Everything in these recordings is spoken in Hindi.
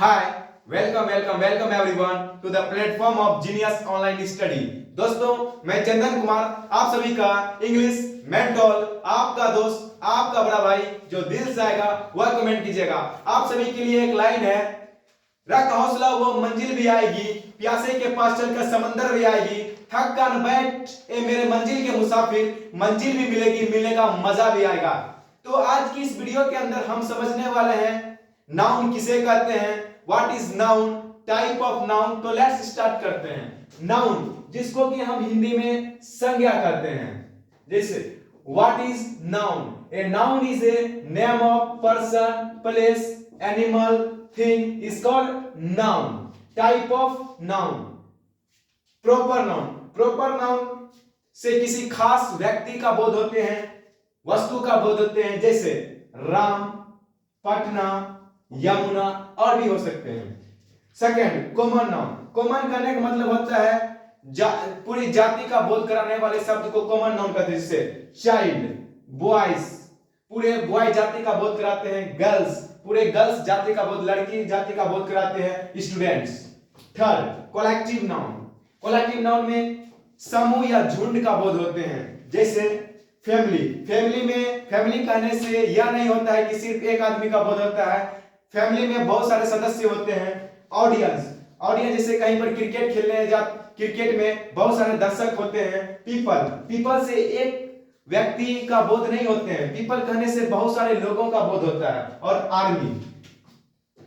Hi, welcome everyone to the platform of genius online study. दोस्तों, मैं चंदन कुमार आप सभी का इंग्लिश मेंटोर, आपका दोस्त, आपका बड़ा भाई जो दिल से आएगा वह कमेंट कीजिएगा। आप सभी के लिए एक लाइन है, रख हौसला वो मंजिल भी आएगी, प्यासे के पास चलकर समंदर भी आएगी, थक कर न बैठ ए मेरे मंजिल के मुसाफिर, मंजिल भी मिलेगी, मिलने का मजा भी आएगा। तो आज की इस वीडियो के अंदर हम समझने वाले हैं नाउन किसे कहते हैं, what is noun, type of noun. तो लेट्स स्टार्ट करते हैं। नाउन जिसको कि हम हिंदी में संज्ञा कहते हैं। जैसे what is noun, a noun is a name of person, place, animal, thing is called noun. Type of noun, proper noun, proper noun से किसी खास व्यक्ति का बोध होते हैं, वस्तु का बोध होते हैं, जैसे राम, पटना, यमुना और भी हो सकते हैं। Second, common noun. कॉमन करने का मतलब होता है पूरी जाति का बोध कराने वाले शब्द को कॉमन नाउन कहते हैं। जैसे चाइल्ड, बॉयज, पूरे बॉय जाति का बोध कराते हैं। गर्ल्स, पूरे गर्ल्स जाति का बोध, लड़की जाति का बोध कराते हैं students. Third, collective noun. Collective noun में समूह या झुंड का बोध होते हैं, जैसे फैमिली। फैमिली में फैमिली कहने से यह नहीं होता है कि सिर्फ एक आदमी का बोध होता है, फैमिली में बहुत सारे सदस्य होते हैं। ऑडियंस, ऑडियंस जैसे कहीं पर क्रिकेट खेलने जा, क्रिकेट में बहुत सारे दर्शक होते हैं। पीपल, पीपल से एक व्यक्ति का बोध नहीं होते हैं, पीपल कहने से बहुत सारे लोगों का बोध होता है। और आर्मी।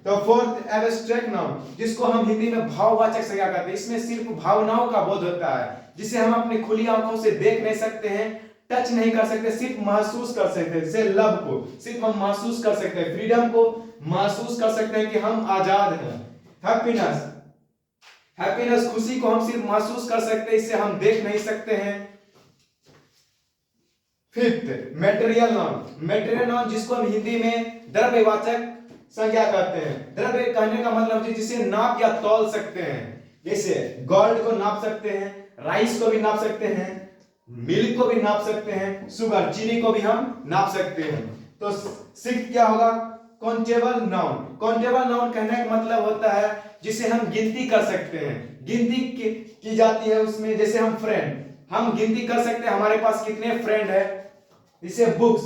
तो फोर्थ, एब्स्ट्रैक्ट नाउन, जिसको हम हिंदी में भाववाचक संज्ञा कहते हैं। इसमें सिर्फ भावनाओं का बोध होता है, जिसे हम अपनी खुली आंखों से देख नहीं सकते हैं, टच नहीं कर सकते, सिर्फ महसूस कर सकते हैं। जैसे लव को सिर्फ हम महसूस कर सकते हैं, फ्रीडम को महसूस कर सकते हैं कि हम आजाद हैं। हैप्पीनेस, हैप्पीनेस खुशी को हम सिर्फ महसूस कर सकते हैं, इसे हम देख नहीं सकते हैं। Fifth, material noun. Material noun जिसको हम हिंदी में द्रव्यवाचक संज्ञा कहते हैं। द्रव्य कहने का मतलब जिसे नाप या तौल सकते हैं, जैसे गोल्ड को नाप सकते हैं, राइस को भी नाप सकते हैं, मिल्क को भी नाप सकते हैं, शुगर, चीनी को भी हम नाप सकते हैं। तो सिक्स क्या होगा, काउंटेबल नाउन। काउंटेबल नाउन कहने का मतलब होता है जिसे हम गिनती कर सकते हैं, गिनती की जाती है उसमें। जैसे हम फ्रेंड, हम गिनती कर सकते हैं हमारे पास कितने फ्रेंड है। जैसे बुक्स,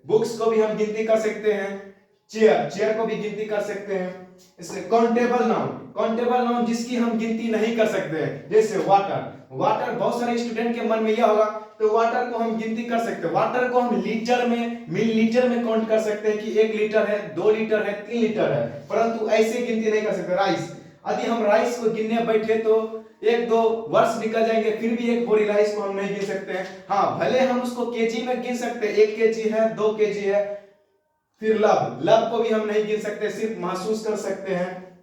बुक्स को भी हम गिनती कर सकते हैं। चेयर, चेयर को भी गिनती कर सकते हैं। इससे काउंटेबल नाउन, काउंटेबल नाउन जिसकी हम गिनती नहीं कर सकते हैं, जैसे वाटर। वाटर, बहुत सारे स्टूडेंट के मन में यह होगा तो वाटर को हम गिनती कर सकते हैं, वाटर को हम लीटर में, मिलीलीटर में काउंट कर सकते हैं कि 1 लीटर है, 2 लीटर है, 3 लीटर है, परंतु ऐसे गिनती नहीं कर सकते। राइस, यदि हम राइस को गिनने बैठे तो 1-2 वर्ष निकल जाएंगे, फिर भी एक बोरी राइस को हम नहीं गिन सकते हैं। हाँ, भले हम उसको केजी में गिन सकते हैं, 1 केजी है, 2 केजी है। फिर लव, लव को भी हम नहीं गिन सकते, सिर्फ महसूस कर सकते हैं।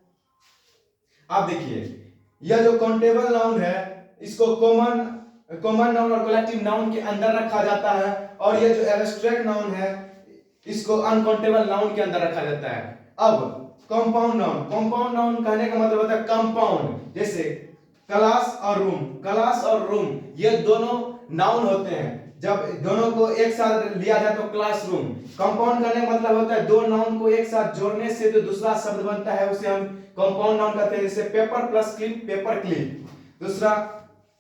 आप देखिए, यह जो काउंटेबल नाउन है इसको कॉमन नाउन और कलेक्टिव नाउन के अंदर रखा जाता है, और यह जो एब्स्ट्रैक्ट नाउन है इसको अनकाउंटेबल नाउन के अंदर रखा जाता है। अब कंपाउंड नाउन, कंपाउंड नाउन कहने का मतलब होता है कंपाउंड, जैसे क्लास और रूम। क्लास और रूम ये दोनों नाउन होते हैं, जब दोनों को एक साथ लिया जाए तो क्लासरूम। कंपाउंड करने का मतलब होता है दो नाउन को एक साथ जोड़ने से जो दूसरा शब्द बनता है उसे हम कंपाउंड नाउन कहते हैं, जैसे paper plus clip, paper clip. दूसरा,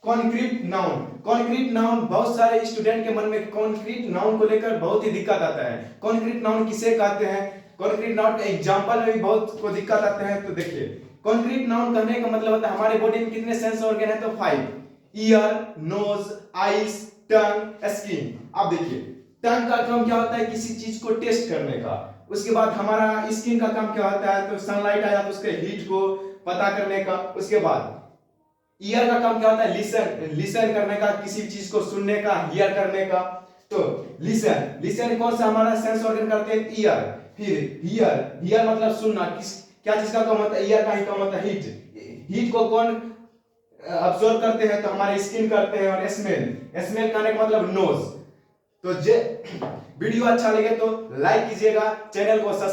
कॉन्क्रीट नाउन। कॉन्क्रीट नाउन, बहुत सारे स्टूडेंट के मन में कॉन्क्रीट नाउन को लेकर बहुत ही दिक्कत आता है। कॉन्क्रीट नाउन किसे कहते हैं, कॉन्क्रीट नाउन का एग्जांपल में भी बहुत को दिक्कत आते हैं। तो देखिए, कॉन्क्रीट नाउन कहने का मतलब होता है हमारे बॉडी में कितने सेंस ऑर्गन है, तो 5, ईयर, नोज, आईज, टंग, स्किन। अब देखिए, टंग का काम क्या होता है, किसी चीज को टेस्ट करने का। उसके बाद हमारा स्किन का काम क्या होता है, तो सनलाइट आया तो उसके हीट को पता करने का। उसके बाद ईयर का काम क्या होता है, लिसन करने का, किसी चीज को सुनने का, हियर करने का। तो लिसन कौन सा हमारा सेंस ऑर्गन करते हैं, ईयर। फिर हियर मतलब सुनना, क्या चीज का काम होता है, ईयर का ही काम होता है हीट। हीट को कौन अब्सॉर्ब करते हैं, तो हमारे स्किन करते हैं। और स्मेल करने का मतलब नोज। तो वीडियो अच्छा लगे तो लाइक कीजिएगा, चैनल को सब्सक्राइब